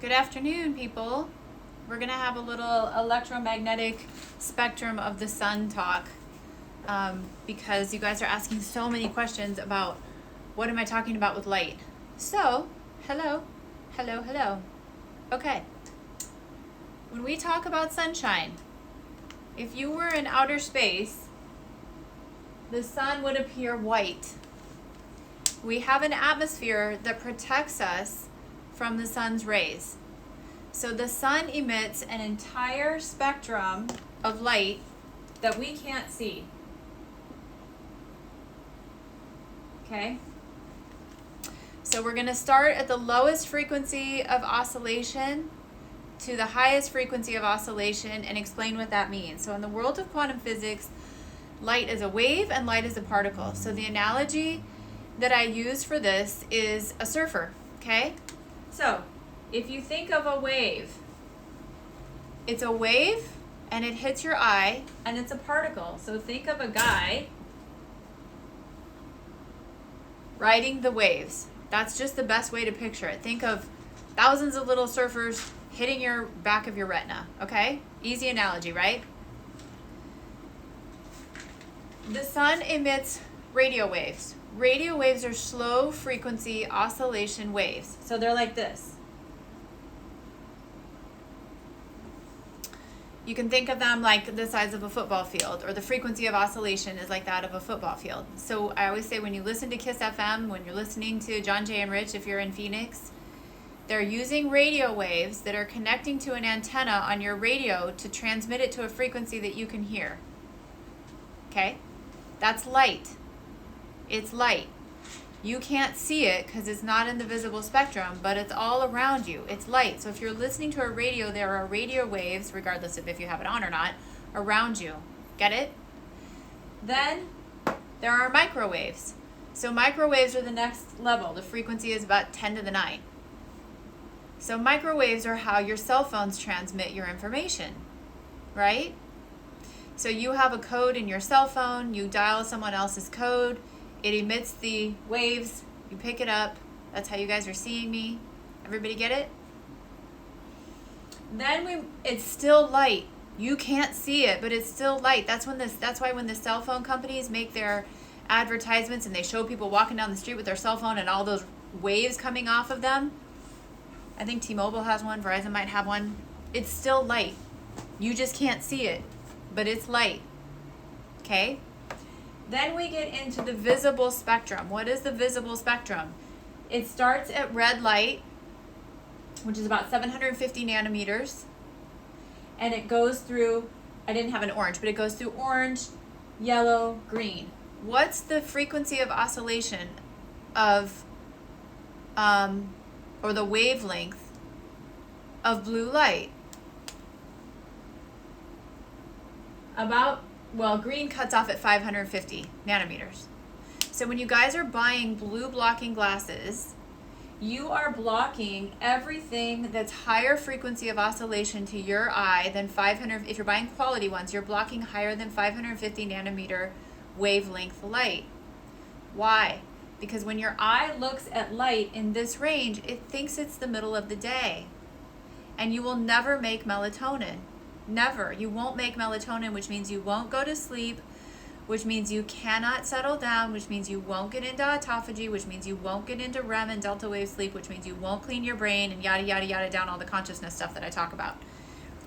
Good afternoon, people. We're going to have a little electromagnetic spectrum of the sun talk because you guys are asking so many questions about what am I talking about with light. So, hello. Okay. When we talk about sunshine, if you were in outer space, the sun would appear white. We have an atmosphere that protects us from the sun's rays. So the sun emits an entire spectrum of light that we can't see. Okay? So we're going to start at the lowest frequency of oscillation to the highest frequency of oscillation and explain what that means. So in the world of quantum physics, light is a wave and light is a particle. So the analogy that I use for this is a surfer, okay? So, if you think of a wave, it's a wave and it hits your eye and it's a particle. So think of a guy riding the waves. That's just the best way to picture it. Think of thousands of little surfers hitting your back of your retina, okay? Easy analogy, right? The sun emits radio waves. Radio waves are slow frequency oscillation waves. So they're like this. You can think of them like the size of a football field, or the frequency of oscillation is like that of a football field. So I always say when you listen to KISS FM, when you're listening to John Jay and Rich, if you're in Phoenix, they're using radio waves that are connecting to an antenna on your radio to transmit it to a frequency that you can hear. Okay? That's light. It's light. You can't see it because it's not in the visible spectrum, but it's all around you. It's light. So if you're listening to a radio, there are radio waves, regardless of if you have it on or not, around you. Get it? Then there are microwaves. So microwaves are the next level. The frequency is about 10 to the 9. So microwaves are how your cell phones transmit your information, right? So you have a code in your cell phone, you dial someone else's code, it emits the waves, you pick it up. That's how you guys are seeing me. Everybody get it? Then it's still light. You can't see it, but it's still light. That's why when the cell phone companies make their advertisements and they show people walking down the street with their cell phone and all those waves coming off of them. I think T-Mobile has one, Verizon might have one. It's still light. You just can't see it, but it's light. Okay? Then we get into the visible spectrum. What is the visible spectrum? It starts at red light, which is about 750 nanometers, and it goes through, I didn't have an orange, but it goes through orange, yellow, green. What's the frequency of oscillation of, or the wavelength of blue light? Green cuts off at 550 nanometers. So when you guys are buying blue blocking glasses, you are blocking everything that's higher frequency of oscillation to your eye than 500. If you're buying quality ones, you're blocking higher than 550 nanometer wavelength light. Why? Because when your eye looks at light in this range, it thinks it's the middle of the day. And you will never make melatonin. Never. You won't make melatonin, which means you won't go to sleep, which means you cannot settle down, which means you won't get into autophagy, which means you won't get into REM and delta wave sleep, which means you won't clean your brain and yada, yada, yada, down all the consciousness stuff that I talk about.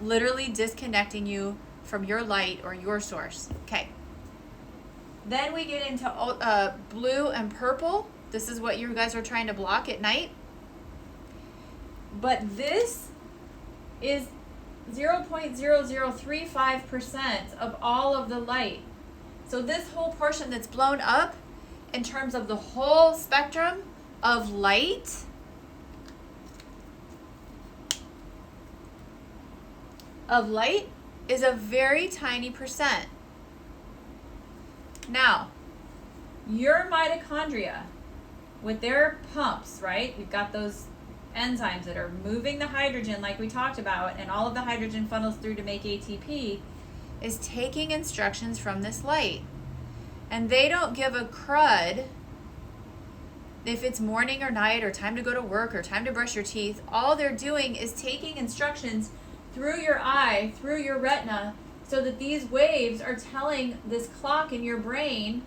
Literally disconnecting you from your light or your source. Okay. Then we get into blue and purple. This is what you guys are trying to block at night. But this is 0.0035% of all of the light. So this whole portion that's blown up in terms of the whole spectrum of light is a very tiny percent. Now, your mitochondria with their pumps, right? You've got those enzymes that are moving the hydrogen like we talked about, and all of the hydrogen funnels through to make ATP, is taking instructions from this light. And they don't give a crud if it's morning or night or time to go to work or time to brush your teeth, all they're doing is taking instructions through your eye, through your retina, so that these waves are telling this clock in your brain,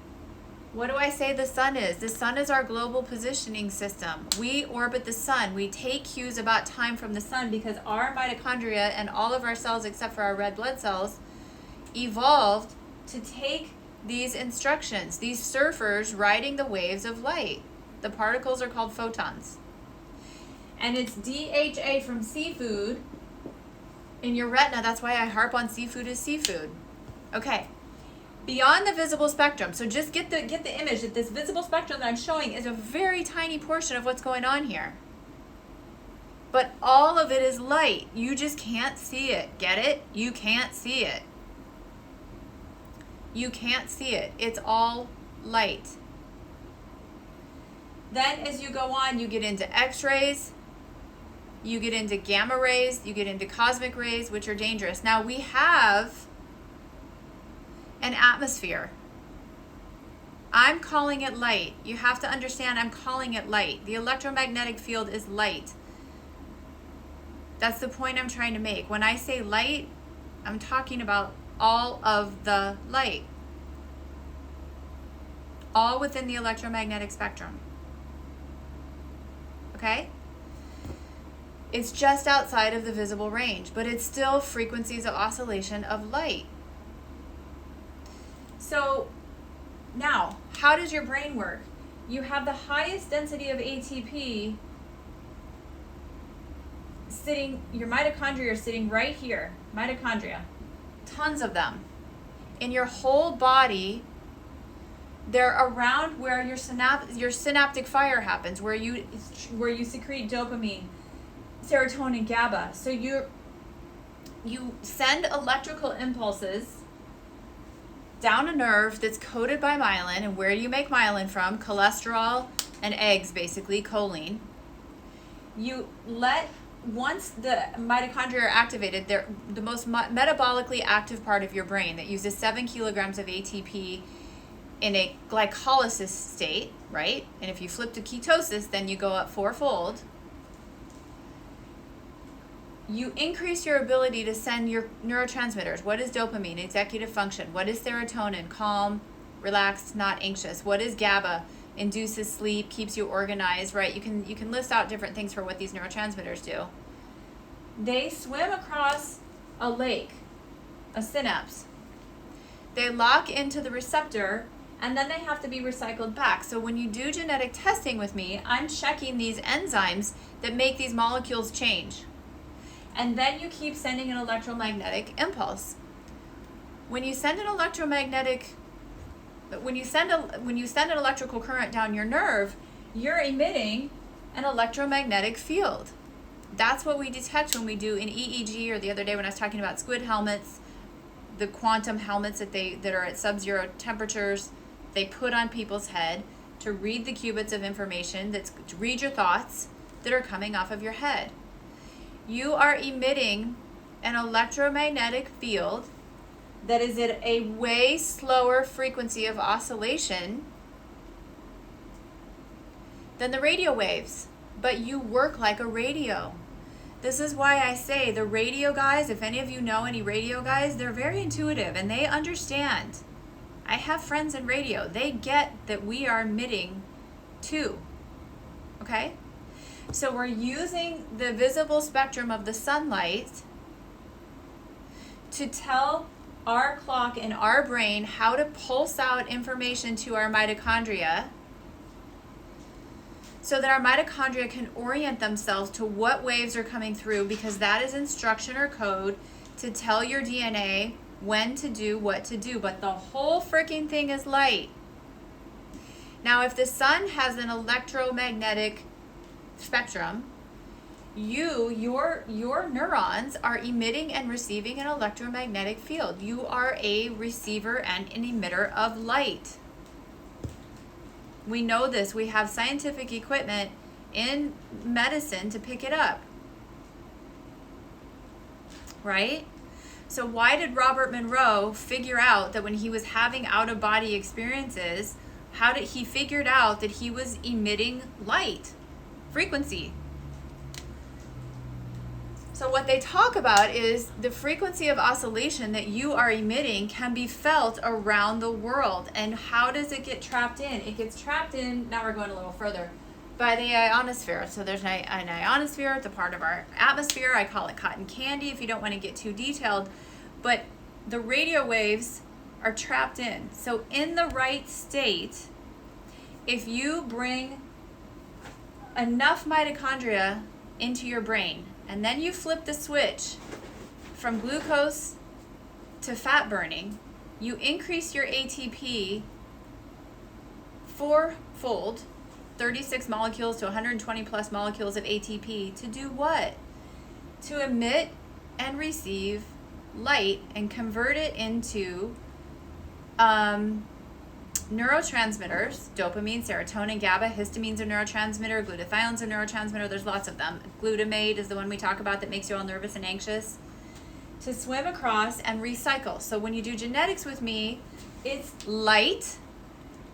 what do I say the sun is? The sun is our global positioning system. We orbit the sun. We take cues about time from the sun because our mitochondria and all of our cells except for our red blood cells evolved to take these instructions, these surfers riding the waves of light. The particles are called photons. And it's DHA from seafood in your retina. That's why I harp on seafood as seafood. Okay. Beyond the visible spectrum. So just get the image that this visible spectrum that I'm showing is a very tiny portion of what's going on here. But all of it is light. You just can't see it. Get it? You can't see it. You can't see it. It's all light. Then as you go on, you get into X-rays, you get into gamma rays, you get into cosmic rays, which are dangerous. Now we have an atmosphere. I'm calling it light. You have to understand I'm calling it light. The electromagnetic field is light. That's the point I'm trying to make. When I say light, I'm talking about all of the light. All within the electromagnetic spectrum. Okay? It's just outside of the visible range, but it's still frequencies of oscillation of light. So now, how does your brain work? You have the highest density of ATP sitting, your mitochondria are sitting right here. Mitochondria. Tons of them. In your whole body, they're around where your synaptic fire happens, where you secrete dopamine, serotonin, GABA. So you send electrical impulses down a nerve that's coated by myelin. And where do you make myelin from? Cholesterol and eggs, basically, choline. Once the mitochondria are activated, they're the most metabolically active part of your brain that uses 7 kilograms of ATP in a glycolysis state, right? And if you flip to ketosis, then you go up fourfold. You increase your ability to send your neurotransmitters. What is dopamine? Executive function. What is serotonin? Calm, relaxed, not anxious. What is GABA? Induces sleep, keeps you organized, right? You can list out different things for what these neurotransmitters do. They swim across a lake, a synapse. They lock into the receptor, and then they have to be recycled back. So when you do genetic testing with me, I'm checking these enzymes that make these molecules change. And then you keep sending an electromagnetic impulse. When you send an electrical current down your nerve, you're emitting an electromagnetic field. That's what we detect when we do an EEG, or the other day when I was talking about squid helmets, the quantum helmets that are at sub-zero temperatures, they put on people's head to read the qubits of information, to read your thoughts that are coming off of your head. You are emitting an electromagnetic field that is at a way slower frequency of oscillation than the radio waves, but you work like a radio. This is why I say the radio guys, if any of you know any radio guys, they're very intuitive and they understand. I have friends in radio. They get that we are emitting too. Okay? So we're using the visible spectrum of the sunlight to tell our clock and our brain how to pulse out information to our mitochondria so that our mitochondria can orient themselves to what waves are coming through, because that is instruction or code to tell your DNA when to do what to do. But the whole freaking thing is light. Now, if the sun has an electromagnetic spectrum, your neurons are emitting and receiving an electromagnetic field. You are a receiver and an emitter of light. We know this. We have scientific equipment in medicine to pick it up. Right? So why did Robert Monroe figure out that when he was having out-of-body experiences, How did he figured out that he was emitting light frequency? So what they talk about is the frequency of oscillation that you are emitting can be felt around the world. And how does it get trapped in? It gets trapped in, now we're going a little further, by the ionosphere. So there's an ionosphere, it's a part of our atmosphere. I call it cotton candy if you don't want to get too detailed. But the radio waves are trapped in. So in the right state, if you bring enough mitochondria into your brain, and then you flip the switch from glucose to fat burning, you increase your ATP fourfold, 36 molecules to 120 plus molecules of ATP, to do what? To emit and receive light and convert it into neurotransmitters, dopamine, serotonin, GABA, histamine's a neurotransmitter, glutathione's a neurotransmitter, there's lots of them. Glutamate is the one we talk about that makes you all nervous and anxious. To swim across and recycle. So when you do genetics with me, it's light,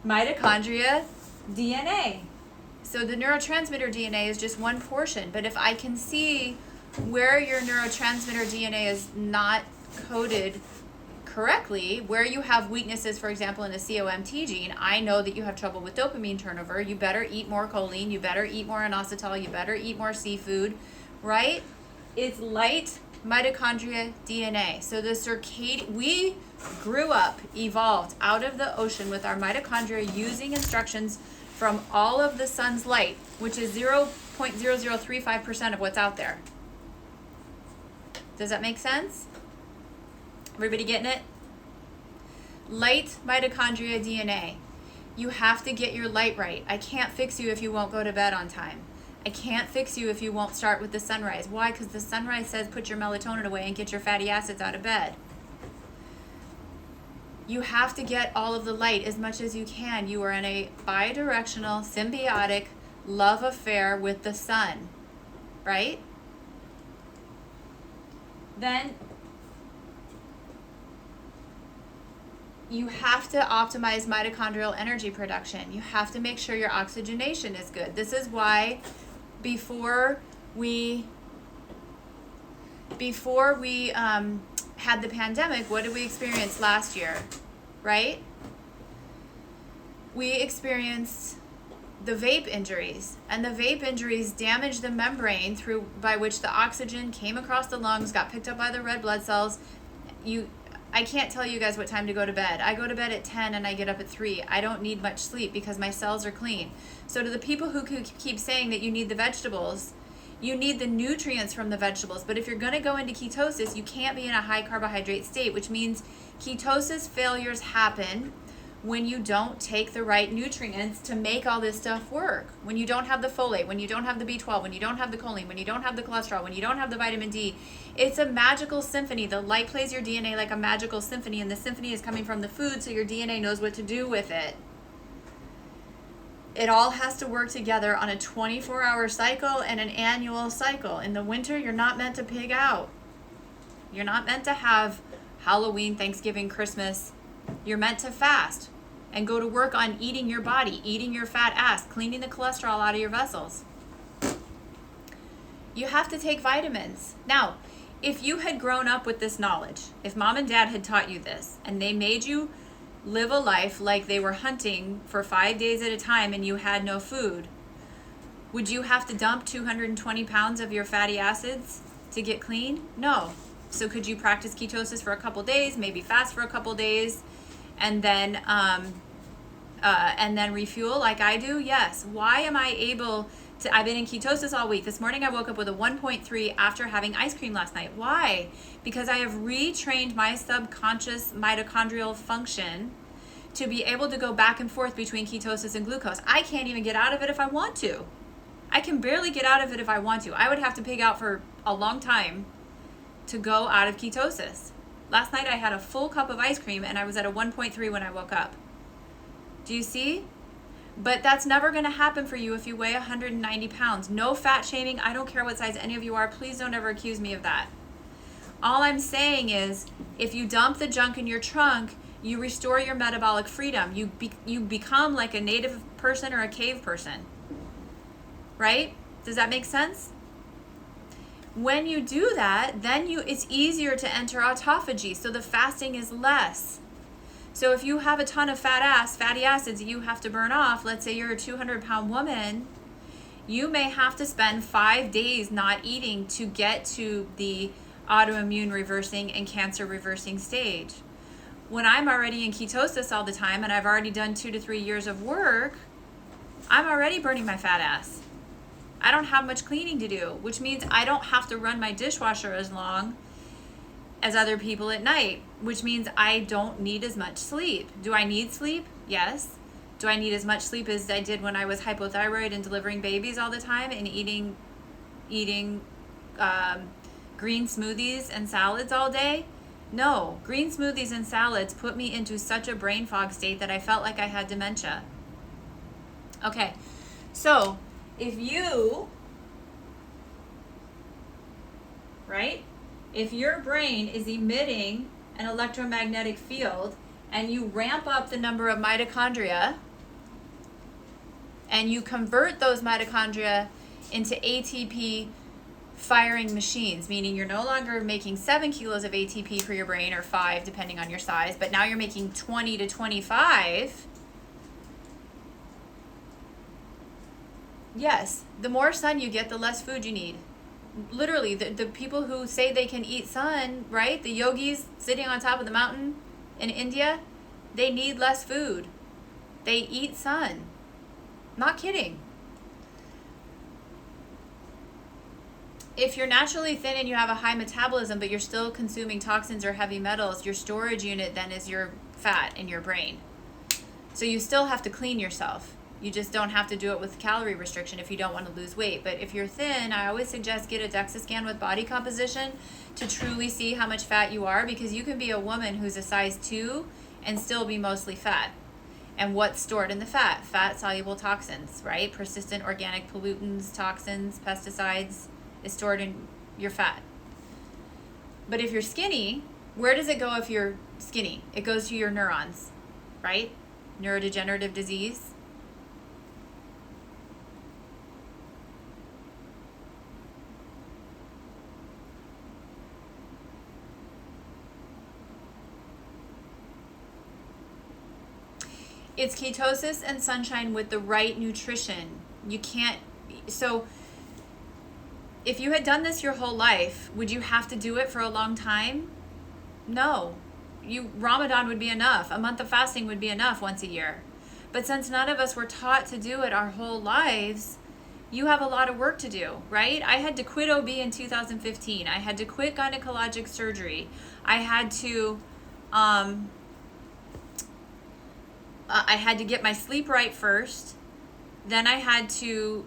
mitochondria, DNA. So the neurotransmitter DNA is just one portion, but if I can see where your neurotransmitter DNA is not coded correctly, where you have weaknesses, for example, in the COMT gene, I know that you have trouble with dopamine turnover. You better eat more choline. You better eat more inositol. You better eat more seafood, right? It's light mitochondria DNA. So the we grew up, evolved out of the ocean with our mitochondria using instructions from all of the sun's light, which is 0.0035% of what's out there. Does that make sense? Everybody getting it? Light mitochondria DNA. You have to get your light right. I can't fix you if you won't go to bed on time. I can't fix you if you won't start with the sunrise. Why? Because the sunrise says put your melatonin away and get your fatty acids out of bed. You have to get all of the light as much as you can. You are in a bidirectional, symbiotic love affair with the sun, right? Then you have to optimize mitochondrial energy production. You have to make sure your oxygenation is good. This is why before we had the pandemic, what did we experience last year, right? We experienced the vape injuries, and the vape injuries damaged the membrane by which the oxygen came across the lungs, got picked up by the red blood cells. I can't tell you guys what time to go to bed. I go to bed at 10 and I get up at 3. I don't need much sleep because my cells are clean. So to the people who keep saying that you need the vegetables, you need the nutrients from the vegetables. But if you're going to go into ketosis, you can't be in a high carbohydrate state, which means ketosis failures happen when you don't take the right nutrients to make all this stuff work. When you don't have the folate, when you don't have the B12, when you don't have the choline, when you don't have the cholesterol, when you don't have the vitamin D. It's a magical symphony. The light plays your DNA like a magical symphony, and the symphony is coming from the food, so your DNA knows what to do with it. It all has to work together on a 24-hour cycle and an annual cycle. In the winter, you're not meant to pig out. You're not meant to have Halloween, Thanksgiving, Christmas. You're meant to fast and go to work on eating your body, eating your fat ass, cleaning the cholesterol out of your vessels. You have to take vitamins. Now, if you had grown up with this knowledge, if mom and dad had taught you this, and they made you live a life like they were hunting for 5 days at a time and you had no food, would you have to dump 220 pounds of your fatty acids to get clean? No. So could you practice ketosis for a couple days, maybe fast for a couple days, and then refuel like I do? Yes. Why am I able to? I've been in ketosis all week. This morning I woke up with a 1.3 after having ice cream last night. Why? Because I have retrained my subconscious mitochondrial function to be able to go back and forth between ketosis and glucose. I can't even get out of it if I want to. I can barely get out of it if I want to. I would have to pig out for a long time to go out of ketosis. Last night I had a full cup of ice cream and I was at a 1.3 when I woke up. Do you see? But that's never going to happen for you if you weigh 190 pounds. No fat shaming. I don't care what size any of you are. Please don't ever accuse me of that. All I'm saying is if you dump the junk in your trunk, You restore your metabolic freedom. You become like a native person or a cave person. Right? Does that make sense? When you do that, then it's easier to enter autophagy. So the fasting is less. So if you have a ton of fatty acids that you have to burn off, let's say you're a 200-pound woman, you may have to spend 5 days not eating to get to the autoimmune reversing and cancer reversing stage. When I'm already in ketosis all the time and I've already done 2 to 3 years of work, I'm already burning my fat ass. I don't have much cleaning to do, which means I don't have to run my dishwasher as long as other people at night, which means I don't need as much sleep. Do I need sleep? Yes. Do I need as much sleep as I did when I was hypothyroid and delivering babies all the time and eating green smoothies and salads all day? No. Green smoothies and salads put me into such a brain fog state that I felt like I had dementia. Okay, so if your brain is emitting an electromagnetic field and you ramp up the number of mitochondria and you convert those mitochondria into ATP firing machines, meaning you're no longer making 7 kilos of ATP for your brain, or 5 depending on your size, but now you're making 20 to 25. Yes, the more sun you get, the less food you need. Literally, the people who say they can eat sun, right? The yogis sitting on top of the mountain in India, they need less food. They eat sun. Not kidding. If you're naturally thin and you have a high metabolism, but you're still consuming toxins or heavy metals, your storage unit then is your fat in your brain. So you still have to clean yourself. You just don't have to do it with calorie restriction if you don't want to lose weight. But if you're thin, I always suggest get a DEXA scan with body composition to truly see how much fat you are, because you can be a woman who's a size 2 and still be mostly fat. And what's stored in the fat? Fat-soluble toxins, right? Persistent organic pollutants, toxins, pesticides is stored in your fat. But if you're skinny, where does it go if you're skinny? It goes to your neurons, right? Neurodegenerative disease. It's ketosis and sunshine with the right nutrition. You can't, so if you had done this your whole life, would you have to do it for a long time? No. Ramadan would be enough. A month of fasting would be enough once a year. But since none of us were taught to do it our whole lives, you have a lot of work to do, right? I had to quit OB in 2015. I had to quit gynecologic surgery. I had to get my sleep right first. Then I had to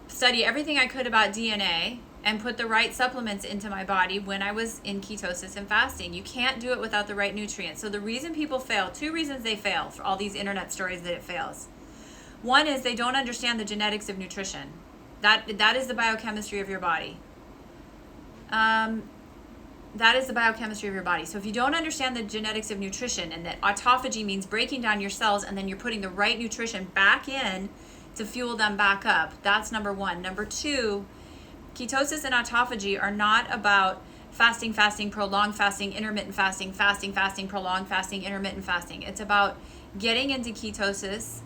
study everything I could about DNA and put the right supplements into my body when I was in ketosis and fasting. You can't do it without the right nutrients. So the reason people fail, 2 reasons they fail for all these internet stories that it fails. One is they don't understand the genetics of nutrition. That is the biochemistry of your body. That is the biochemistry of your body. So if you don't understand the genetics of nutrition, and that autophagy means breaking down your cells and then you're putting the right nutrition back in to fuel them back up, that's number 1. Number 2, ketosis and autophagy are not about fasting, prolonged fasting, intermittent fasting, prolonged fasting, intermittent fasting. It's about getting into ketosis,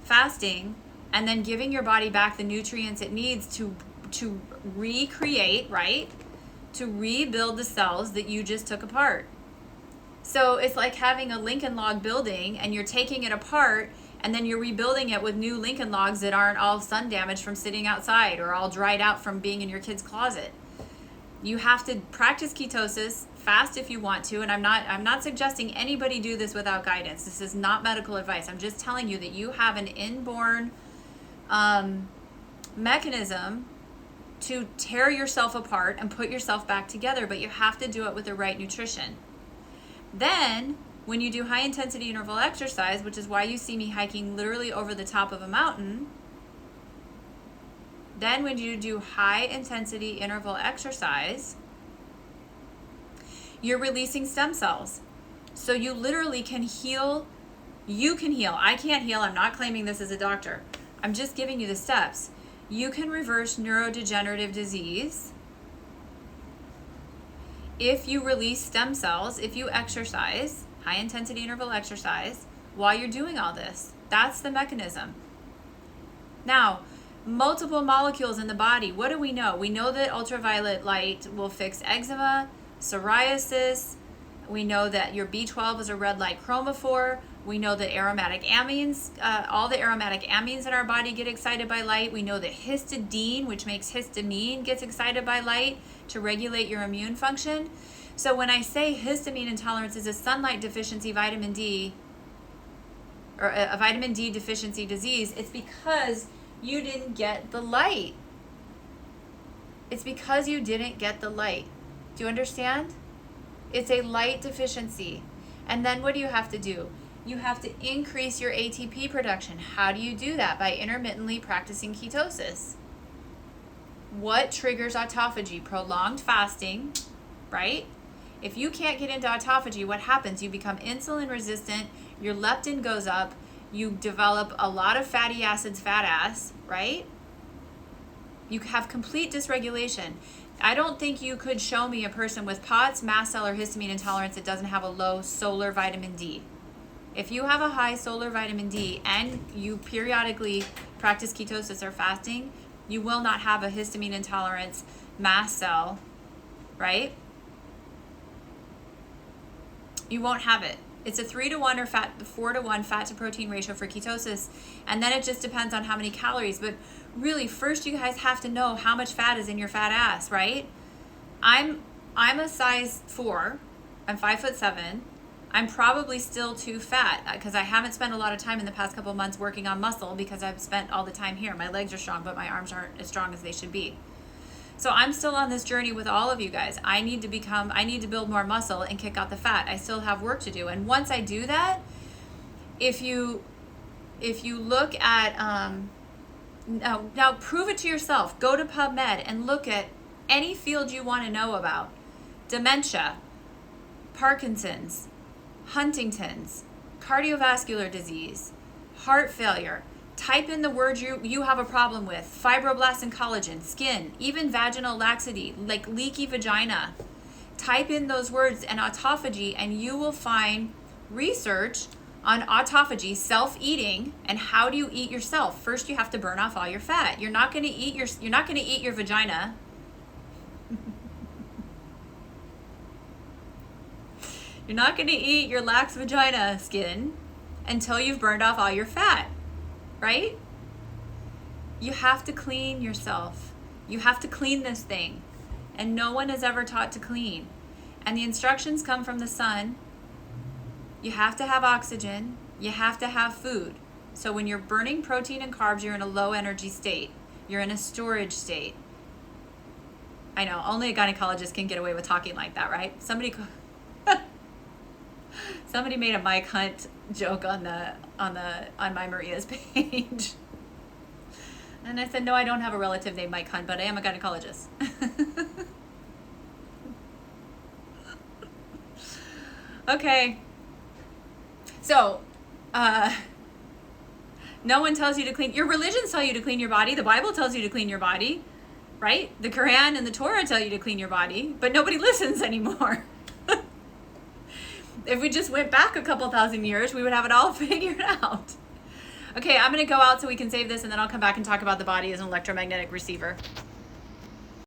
fasting, and then giving your body back the nutrients it needs to recreate, right? To rebuild the cells that you just took apart. So it's like having a Lincoln log building and you're taking it apart and then you're rebuilding it with new Lincoln logs that aren't all sun damaged from sitting outside or all dried out from being in your kid's closet. You have to practice ketosis, fast if you want to, and I'm not suggesting anybody do this without guidance. This is not medical advice. I'm just telling you that you have an inborn mechanism to tear yourself apart and put yourself back together, but you have to do it with the right nutrition. Then, when you do high intensity interval exercise, which is why you see me hiking literally over the top of a mountain, then when you do high intensity interval exercise, you're releasing stem cells. So you literally can heal. You can heal. I can't heal. I'm not claiming this as a doctor. I'm just giving you the steps. You can reverse neurodegenerative disease if you release stem cells, if you exercise, high intensity interval exercise, while you're doing all this. That's the mechanism. Now, multiple molecules in the body. What do we know? We know that ultraviolet light will fix eczema, psoriasis. We know that your B12 is a red light chromophore. We know that aromatic amines, all the aromatic amines in our body get excited by light. We know that histidine, which makes histamine, gets excited by light to regulate your immune function. So when I say histamine intolerance is a sunlight deficiency vitamin D, or a vitamin D deficiency disease, it's because you didn't get the light. It's because you didn't get the light. Do you understand? It's a light deficiency. And then what do you have to do? You have to increase your ATP production. How do you do that? By intermittently practicing ketosis. What triggers autophagy? Prolonged fasting, right? If you can't get into autophagy, what happens? You become insulin resistant, your leptin goes up, you develop a lot of fatty acids, fat ass, right? You have complete dysregulation. I don't think you could show me a person with POTS, mast cell, or histamine intolerance that doesn't have a low solar vitamin D. If you have a high solar vitamin D and you periodically practice ketosis or fasting, you will not have a histamine intolerance mast cell, right? You won't have it. It's a 3-to-1 or 4-to-1 fat to protein ratio for ketosis. And then it just depends on how many calories. But really, first you guys have to know how much fat is in your fat ass, right? I'm a size 4. I'm 5'7". I'm probably still too fat because I haven't spent a lot of time in the past couple of months working on muscle because I've spent all the time here. My legs are strong, but my arms aren't as strong as they should be. So I'm still on this journey with all of you guys. I need to build more muscle and kick out the fat. I still have work to do. And once I do that, if you look at, now prove it to yourself. Go to PubMed and look at any field you want to know about. Dementia, Parkinson's, Huntington's, cardiovascular disease, heart failure. Type in the word you have a problem with. Fibroblasts and collagen, skin, even vaginal laxity, like leaky vagina. Type in those words and autophagy, and you will find research on autophagy, self-eating, and how do you eat yourself. First, you have to burn off all your fat. You're not going to eat your vagina. You're not going to eat your lax vagina skin until you've burned off all your fat, right? You have to clean yourself. You have to clean this thing. And no one is ever taught to clean. And the instructions come from the sun. You have to have oxygen. You have to have food. So when you're burning protein and carbs, you're in a low energy state. You're in a storage state. I know, only a gynecologist can get away with talking like that, right? Somebody made a Mike Hunt joke on my Maria's page. And I said, no, I don't have a relative named Mike Hunt, but I am a gynecologist. Okay. So, no one tells you to clean. Your religions tell you to clean your body. The Bible tells you to clean your body, right? The Quran and the Torah tell you to clean your body, but nobody listens anymore. If we just went back a couple thousand years, we would have it all figured out. Okay, I'm going to go out so we can save this, and then I'll come back and talk about the body as an electromagnetic receiver.